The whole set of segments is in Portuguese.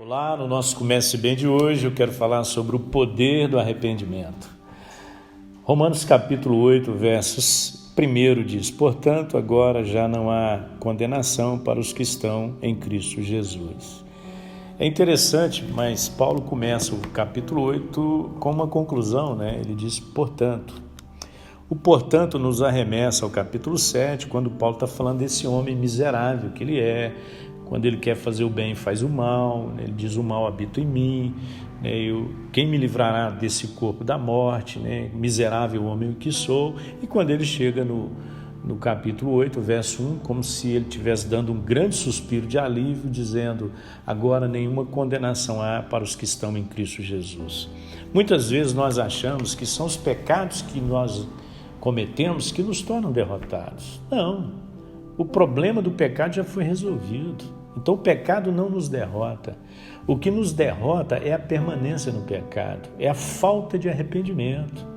Olá, no nosso Comece Bem de hoje eu quero falar sobre o poder do arrependimento. Romanos capítulo 8, versos 1 diz: Portanto, agora já não há condenação para os que estão em Cristo Jesus. É interessante, mas Paulo começa o capítulo 8 com uma conclusão, né? Ele diz, portanto. O portanto nos arremessa ao capítulo 7, quando Paulo está falando desse homem miserável que ele é. Quando ele quer fazer o bem, faz o mal, ele diz: o mal habita em mim, quem me livrará desse corpo da morte, miserável homem que sou. E quando ele chega no capítulo 8, verso 1, como se ele estivesse dando um grande suspiro de alívio, dizendo: agora nenhuma condenação há para os que estão em Cristo Jesus. Muitas vezes nós achamos que são os pecados que nós cometemos que nos tornam derrotados. Não, o problema do pecado já foi resolvido. Então o pecado não nos derrota. O que nos derrota é a permanência no pecado, é a falta de arrependimento.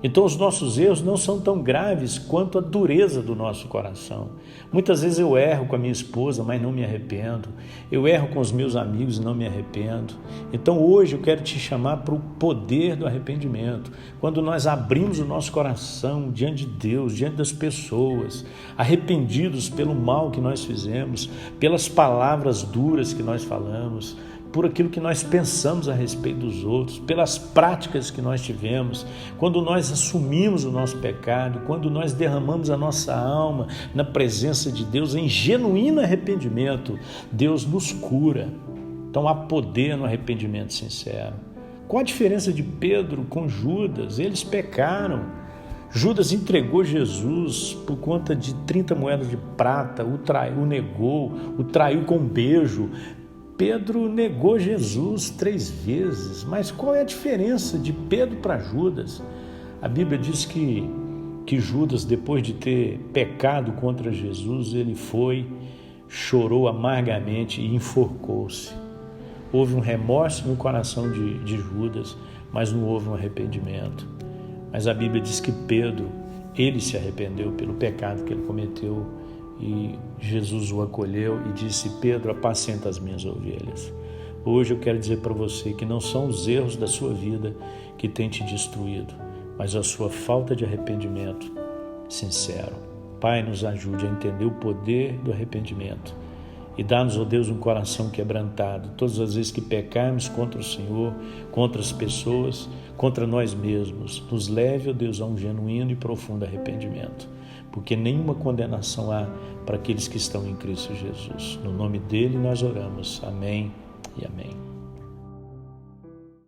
Então os nossos erros não são tão graves quanto a dureza do nosso coração. Muitas vezes eu erro com a minha esposa, mas não me arrependo. Eu erro com os meus amigos e não me arrependo. Então hoje eu quero te chamar para o poder do arrependimento. Quando nós abrimos o nosso coração diante de Deus, diante das pessoas, arrependidos pelo mal que nós fizemos, pelas palavras duras que nós falamos, por aquilo que nós pensamos a respeito dos outros, pelas práticas que nós tivemos, quando nós assumimos o nosso pecado, quando nós derramamos a nossa alma na presença de Deus em genuíno arrependimento, Deus nos cura. Então há poder no arrependimento sincero. Qual a diferença de Pedro com Judas? Eles pecaram. Judas entregou Jesus por conta de 30 moedas de prata, o negou, o traiu com um beijo. Pedro negou Jesus 3 vezes, mas qual é a diferença de Pedro para Judas? A Bíblia diz que Judas, depois de ter pecado contra Jesus, ele chorou amargamente e enforcou-se. Houve um remorso no coração de Judas, mas não houve um arrependimento. Mas a Bíblia diz que Pedro, ele se arrependeu pelo pecado que ele cometeu, e Jesus o acolheu e disse: Pedro, apacenta as minhas ovelhas. Hoje eu quero dizer para você que não são os erros da sua vida que têm te destruído, mas a sua falta de arrependimento sincero. Pai, nos ajude a entender o poder do arrependimento e dá-nos, ó Deus, um coração quebrantado. Todas as vezes que pecarmos contra o Senhor, contra as pessoas, contra nós mesmos, nos leve, ó Deus, a um genuíno e profundo arrependimento, porque nenhuma condenação há para aqueles que estão em Cristo Jesus. No nome dele nós oramos. Amém e amém.